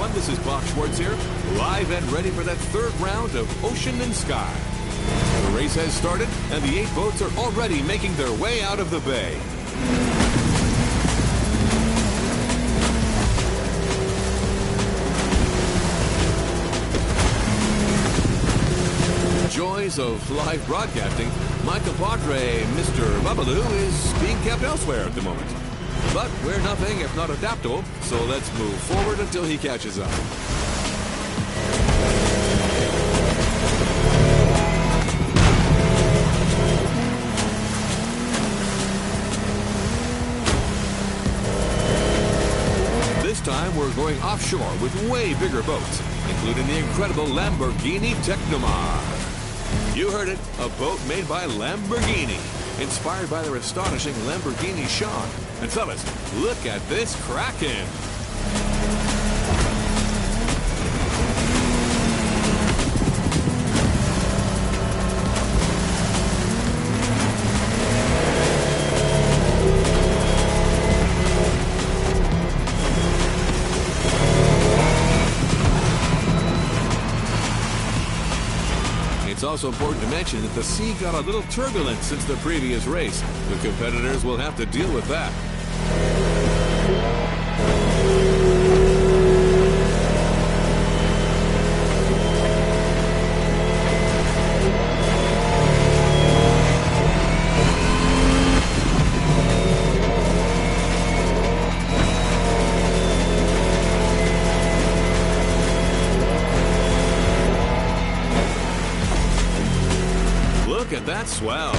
everyone. This is Bob Schwartz here, live and ready for that third round of Ocean and Sky. The race has started, and the 8 boats are already making their way out of the bay. Joys of live broadcasting, my compadre, Mr. Babaloo, is being kept elsewhere at the moment. But we're nothing if not adaptable, so let's move forward until he catches up. This time we're going offshore with way bigger boats, including the incredible Lamborghini Technomar. You heard it, a boat made by Lamborghini, inspired by their astonishing Lamborghini Sean. And fellas, look at this Kraken! It's also important to mention that the sea got a little turbulent since the previous race. The competitors will have to deal with that. Look at that swell.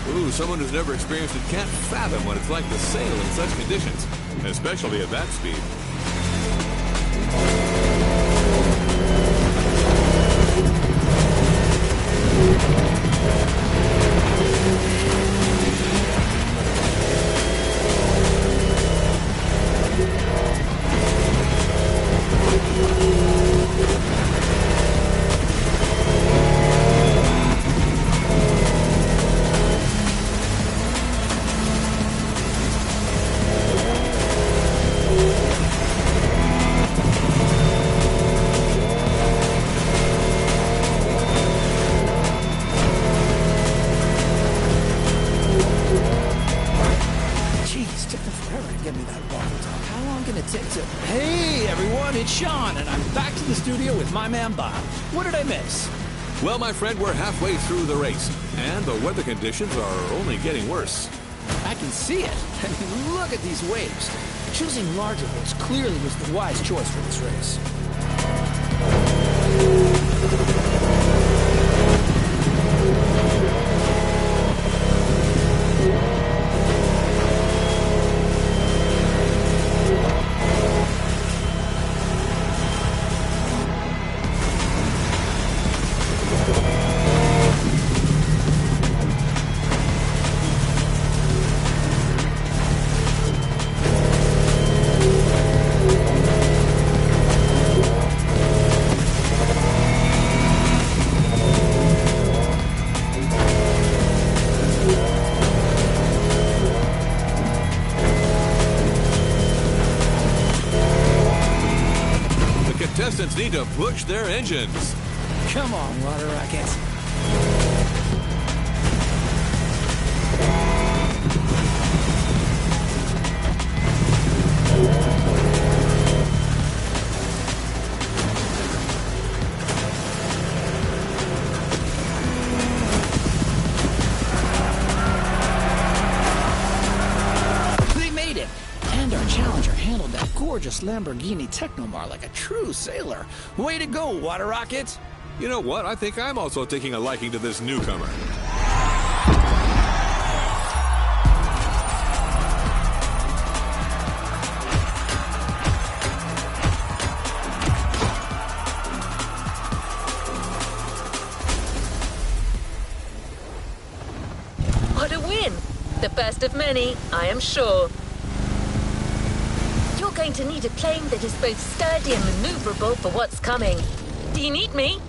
Ooh, someone who's never experienced it can't fathom what it's like to sail in such conditions, especially at that speed. Hey everyone, it's Sean, and I'm back to the studio with my man Bob. What did I miss? Well, my friend, we're halfway through the race, and the weather conditions are only getting worse. I can see it. I mean, look at these waves. Choosing larger boats clearly was the wise choice for this race. Contestants need to push their engines. Come on, water rockets. They made it! And our challenger handled that gorgeous Lamborghini Technomar like a true sailor. Way to go, water rockets! You know what? I think I'm also taking a liking to this newcomer. What a win! The first of many, I am sure. You're going to need a plane that is both sturdy and maneuverable for what's coming. Do you need me?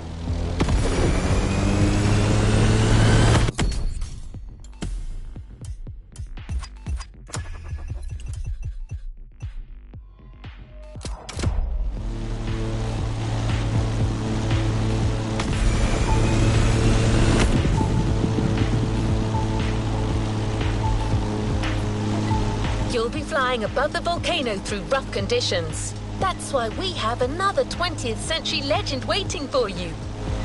flying above the volcano through rough conditions. That's why we have another 20th century legend waiting for you.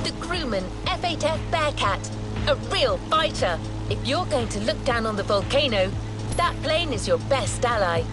The Grumman F-8F Bearcat, a real fighter. If you're going to look down on the volcano, that plane is your best ally.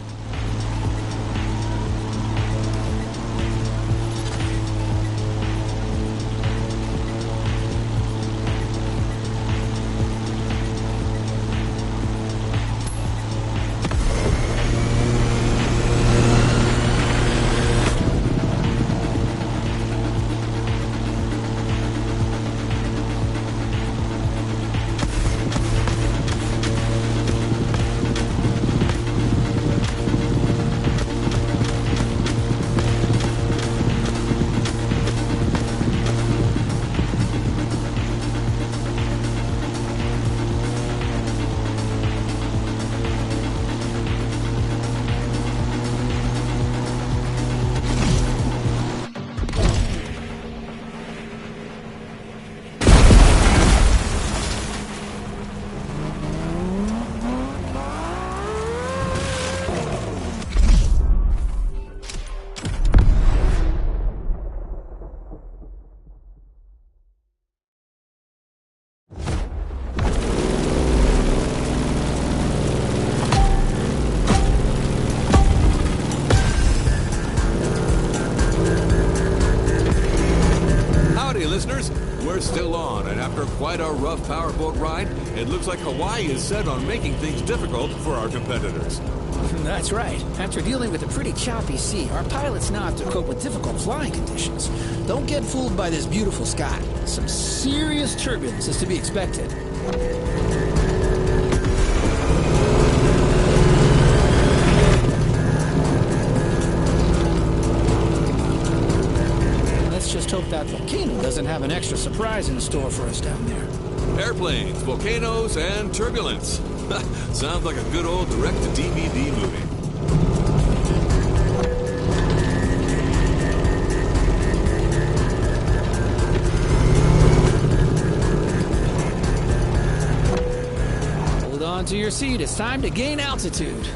Listeners, we're still on, and after quite a rough powerboat ride, it looks like Hawaii is set on making things difficult for our competitors. That's right. After dealing with a pretty choppy sea, our pilots now have to cope with difficult flying conditions. Don't get fooled by this beautiful sky. Some serious turbulence is to be expected. Just hope that volcano doesn't have an extra surprise in store for us down there. Airplanes, volcanoes, and turbulence. Sounds like a good old direct-to-DVD movie. Hold on to your seat. It's time to gain altitude.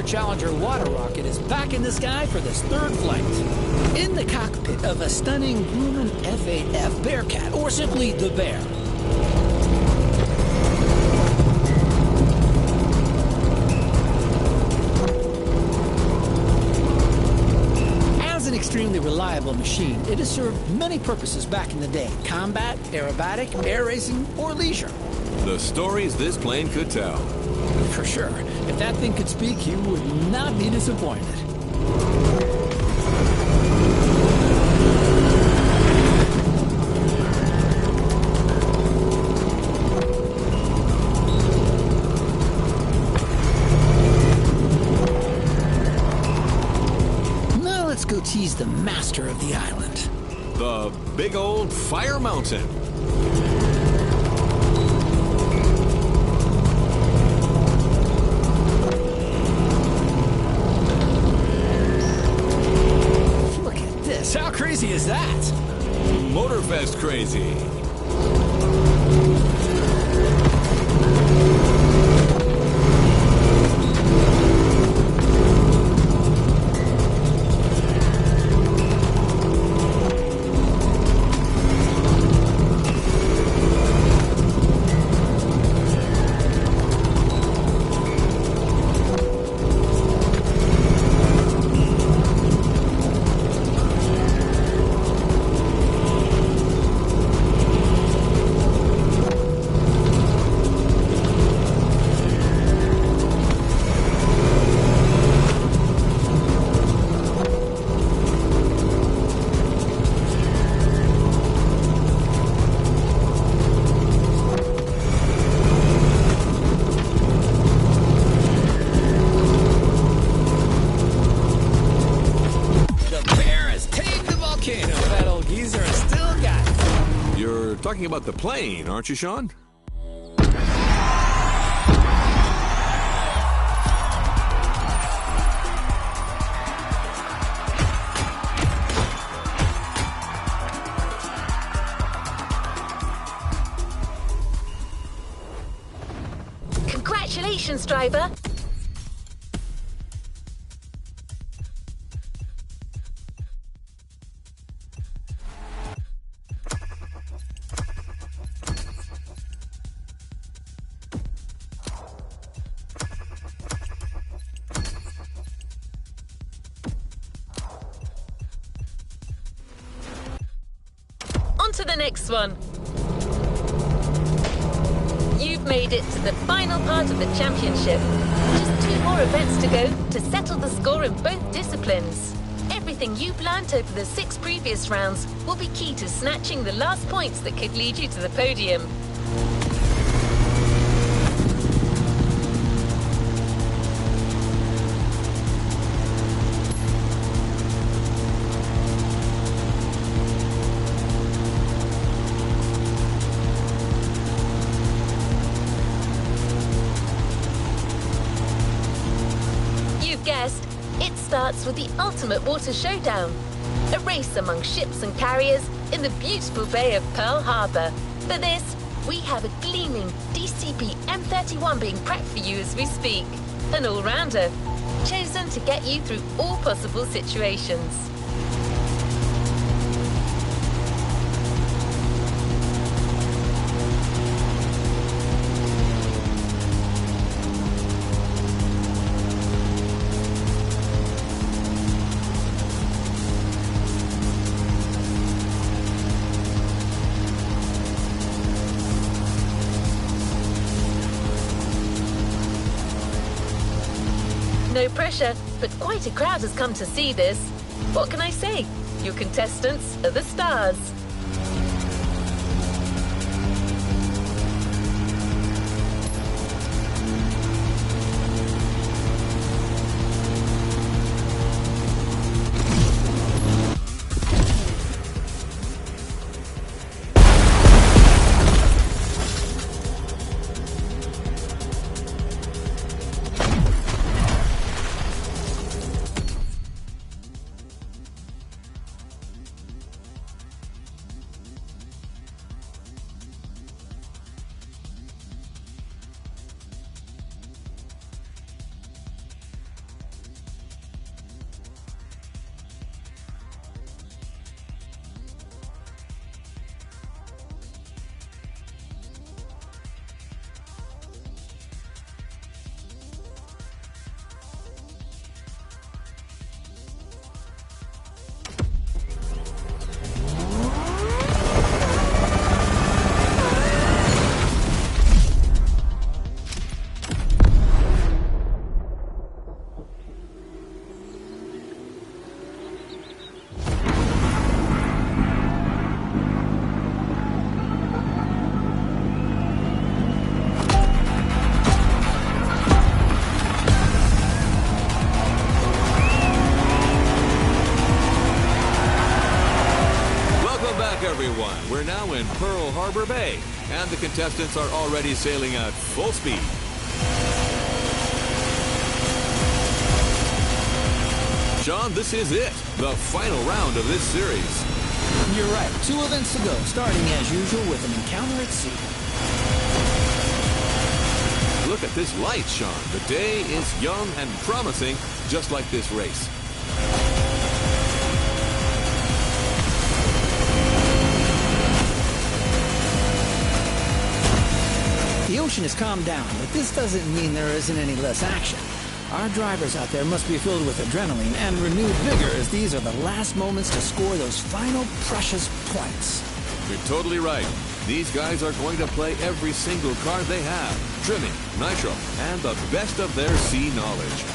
Challenger water rocket is back in the sky for this third flight. In the cockpit of a stunning Grumman F-8F Bearcat, or simply the Bear. As an extremely reliable machine, it has served many purposes back in the day: combat, aerobatic, air racing, or leisure. The stories this plane could tell. For sure. If that thing could speak, you would not be disappointed. Now let's go tease the master of the island. The big old Fire Mountain. How crazy is that? MOTORFEST crazy. about the plane, aren't you, Sean? Congratulations, driver. On to the next one. You've made it to the final part of the championship. Just 2 more events to go to settle the score in both disciplines. Everything you've learnt over the 6 previous rounds will be key to snatching the last points that could lead you to the podium. Guessed, it starts with the ultimate water showdown, a race among ships and carriers in the beautiful Bay of Pearl Harbor. For this, we have a gleaming DCP M31 being prepped for you as we speak, an all-rounder, chosen to get you through all possible situations. No pressure, but quite a crowd has come to see this. What can I say? Your contestants are the stars. Everyone, we're now in Pearl Harbor Bay, and the contestants are already sailing at full speed. Sean, this is it, the final round of this series. You're right, 2 events to go, starting as usual with an encounter at sea. Look at this light, Sean. The day is young and promising, just like this race. The ocean has calmed down, but this doesn't mean there isn't any less action. Our drivers out there must be filled with adrenaline and renewed vigor, as these are the last moments to score those final precious points. You're totally right. These guys are going to play every single car they have, trimming, nitro, and the best of their sea knowledge.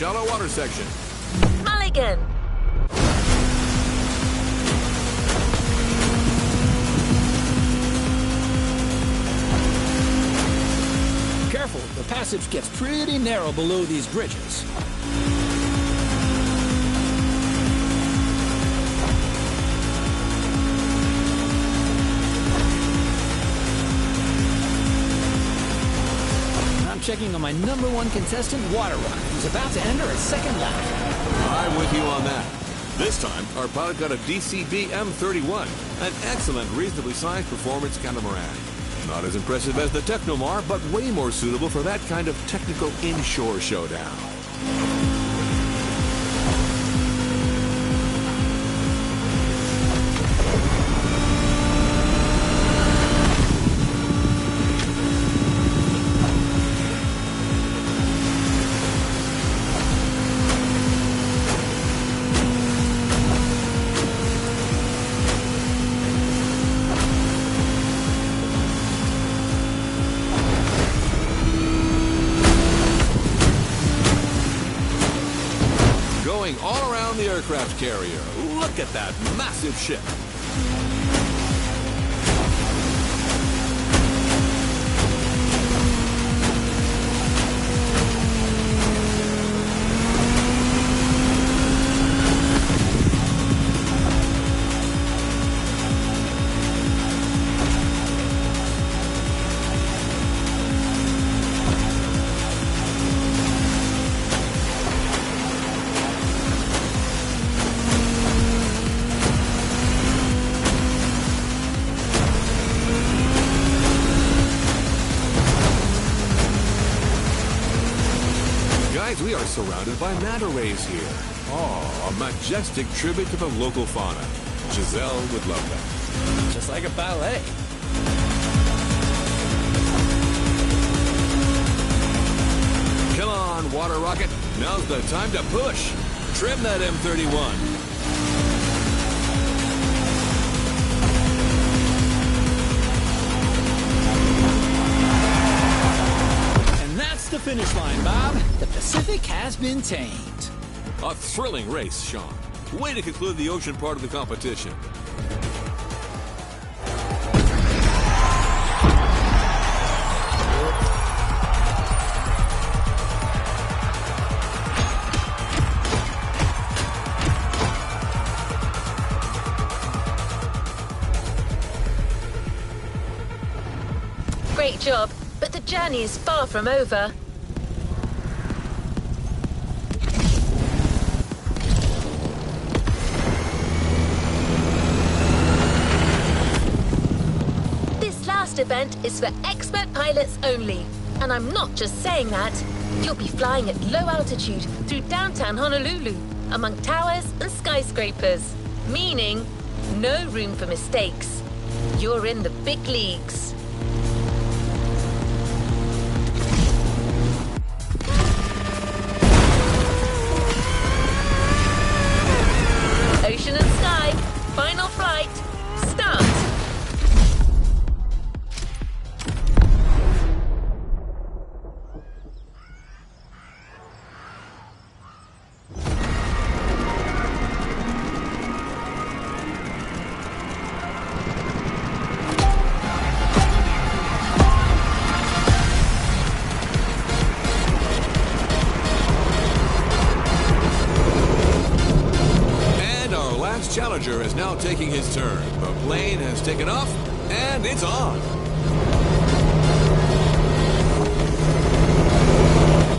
shallow water section. Mulligan! Careful, the passage gets pretty narrow below these bridges. I'm checking on my #1 contestant, Water Rock, who's about to enter his second lap. I'm with you on that. This time, our pilot got a DCB M31, an excellent, reasonably sized performance catamaran. Not as impressive as the Technomar, but way more suitable for that kind of technical inshore showdown. Going all around the aircraft carrier. Look at that massive ship. Guys, we are surrounded by manta rays here. Oh, a majestic tribute to the local fauna. Giselle would love that. Just like a ballet. Come on, Water Rocket. Now's the time to push. Trim that M31. The finish line, Bob. The Pacific has been tamed. A thrilling race, Sean. Way to conclude the ocean part of the competition. Great job, but the journey is far from over. This last event is for expert pilots only. And I'm not just saying that. You'll be flying at low altitude through downtown Honolulu, among towers and skyscrapers. Meaning, no room for mistakes. You're in the big leagues. Ocean and sky, final flight, start! Challenger is now taking his turn. The plane has taken off, and it's on.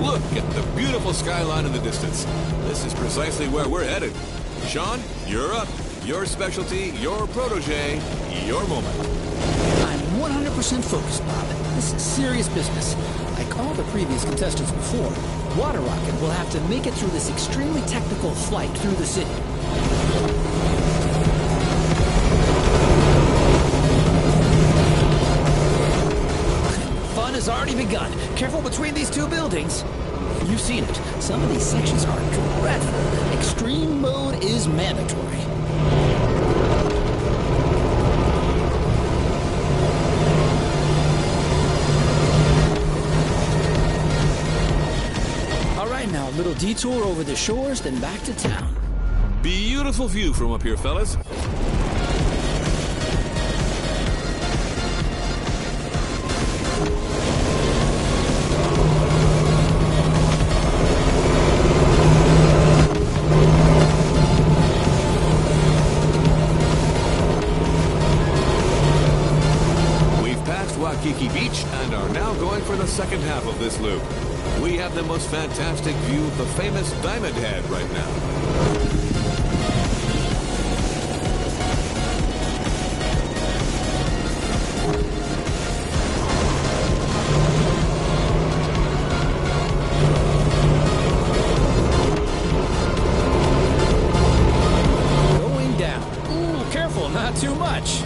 Look at the beautiful skyline in the distance. This is precisely where we're headed. Sean, you're up. Your specialty, your protege, your moment. I'm 100% focused, Bob. This is serious business. Like all the previous contestants before, Water Rocket will have to make it through this extremely technical flight through the city. Fun has already begun. Careful between these two buildings. You've seen it. Some of these sections are dreadful. Extreme mode is mandatory. All right now, little detour over the shores, then back to town. Beautiful view from up here, fellas. Waikiki Beach and are now going for the second half of this loop. We have the most fantastic view of the famous Diamond Head right now. Going down. Ooh, careful, not too much.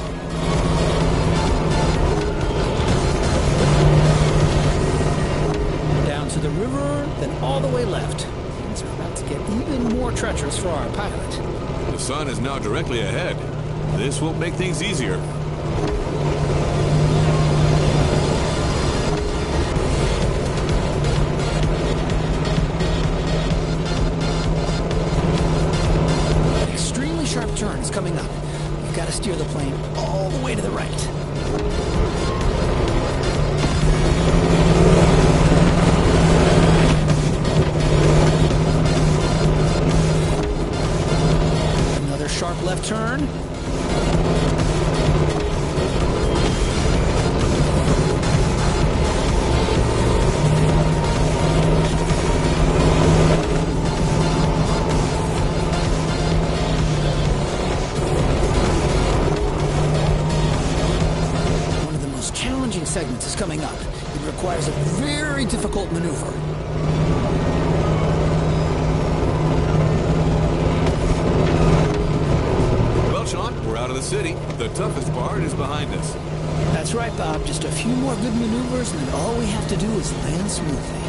To the river, then all the way left. Things are about to get even more treacherous for our pilot. The sun is now directly ahead. This won't make things easier. An extremely sharp turn is coming up. You've got to steer the plane all the way to the right. Sharp left turn. One of the most challenging segments is coming up. It requires a very difficult maneuver. We're out of the city. The toughest part is behind us. That's right, Bob. Just a few more good maneuvers, and then all we have to do is land smoothly.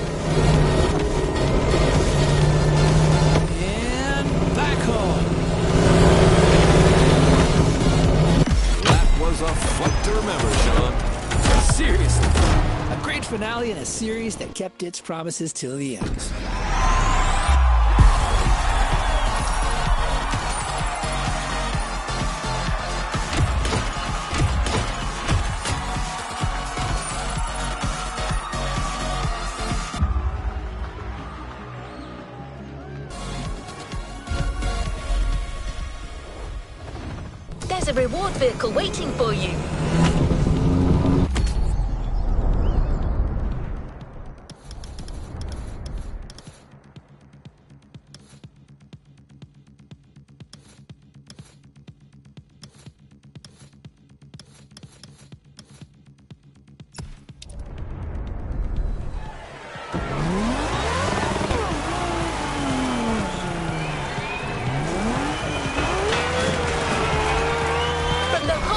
And back home. That was a fight to remember, Sean. Seriously. A great finale in a series that kept its promises till the end. There's a reward vehicle waiting for you.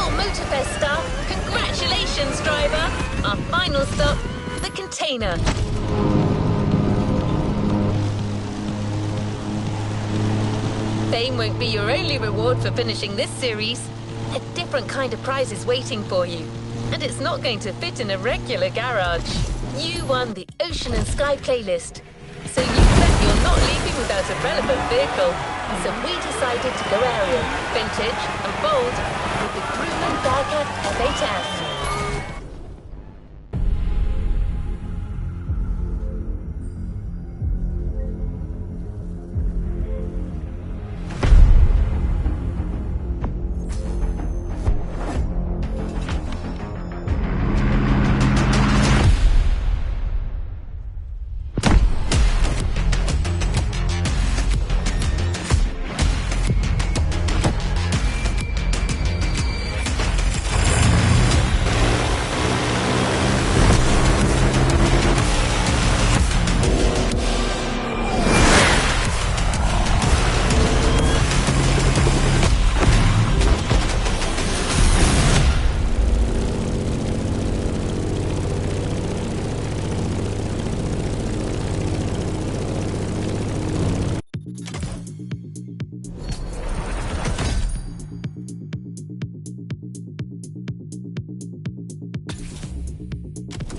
MOTORFEST staff, congratulations, driver! Our final stop, the container. Fame won't be your only reward for finishing this series. A different kind of prize is waiting for you, and it's not going to fit in a regular garage. You won the Ocean and Sky playlist, so you bet you're not leaving without a relevant vehicle. So we decided to go aerial, vintage, and bold with the Grumman Bearcat F8F.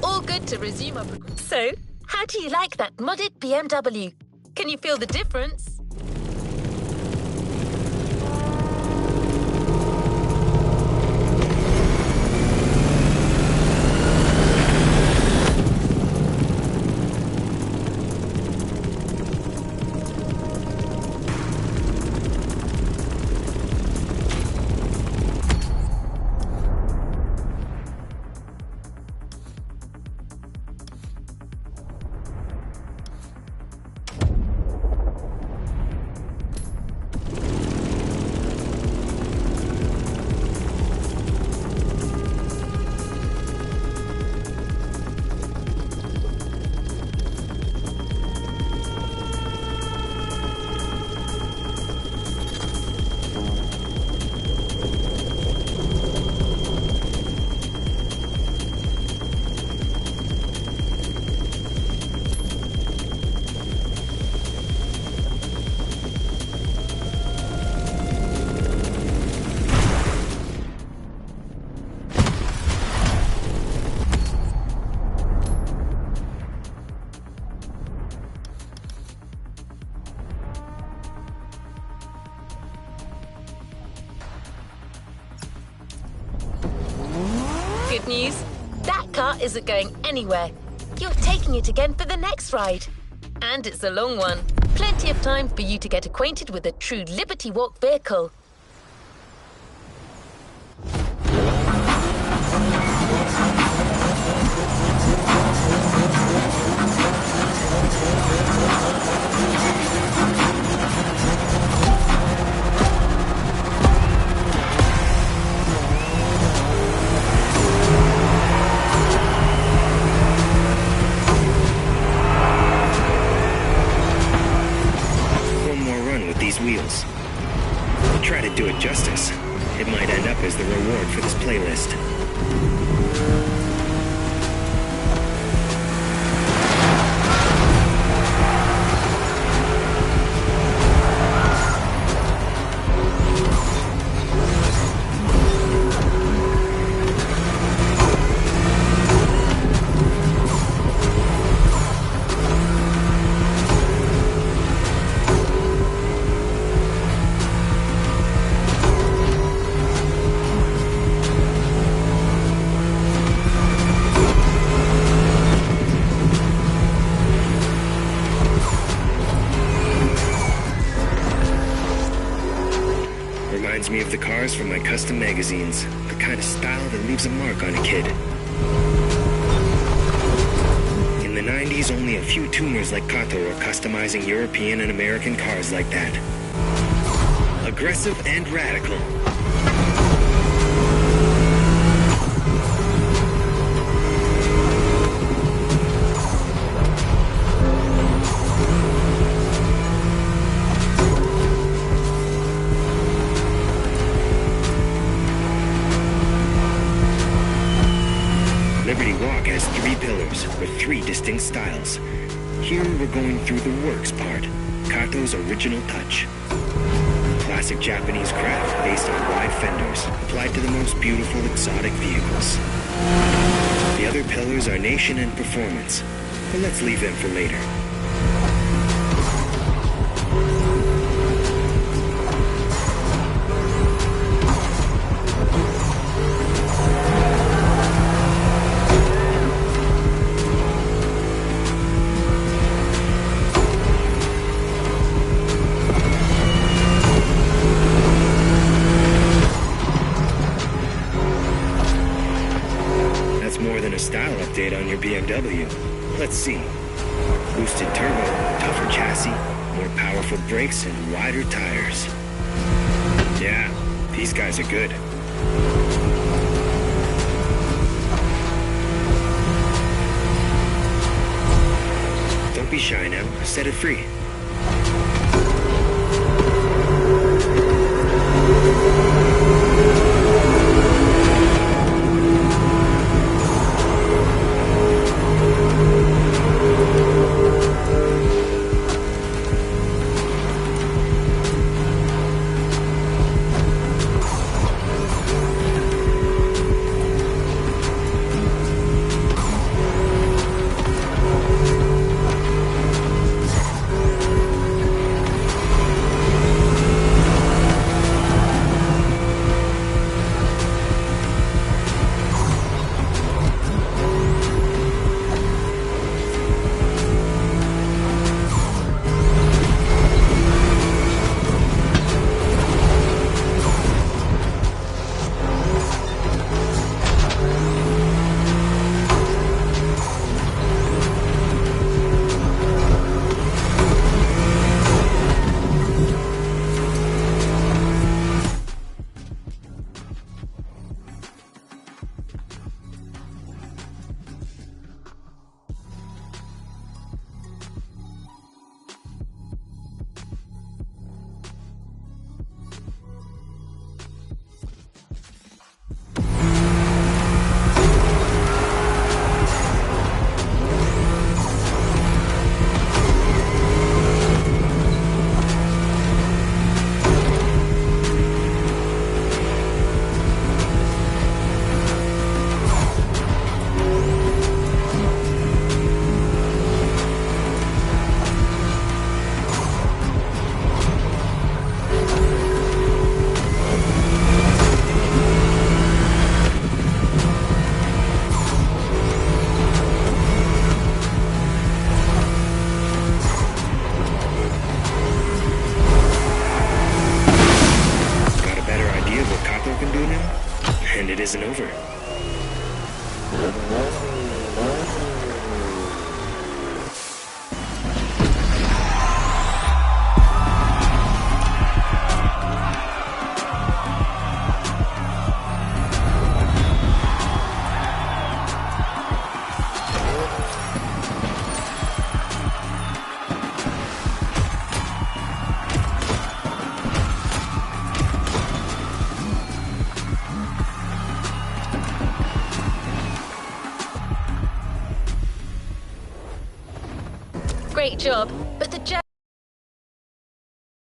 All good to resume our... So, how do you like that modded BMW? Can you feel the difference? Good news, that car isn't going anywhere. You're taking it again for the next ride. And it's a long one. Plenty of time for you to get acquainted with a true Liberty Walk vehicle. Wheels. I'll try to do it justice. It might end up as the reward for this playlist. Me of the cars from my custom magazines. The kind of style that leaves a mark on a kid. In the 90s, only a few tuners like Kato were customizing European and American cars like that. Aggressive and radical. Liberty Walk has 3 pillars with 3 distinct styles. Here we're going through the works part, Kato's original touch. Classic Japanese craft based on wide fenders, applied to the most beautiful exotic vehicles. The other pillars are nation and performance, but let's leave them for later. Style update on your BMW. Let's see. Boosted turbo, tougher chassis, more powerful brakes, and wider tires. Yeah, these guys are good. Don't be shy now. Set it free. it isn't over. Great job, but the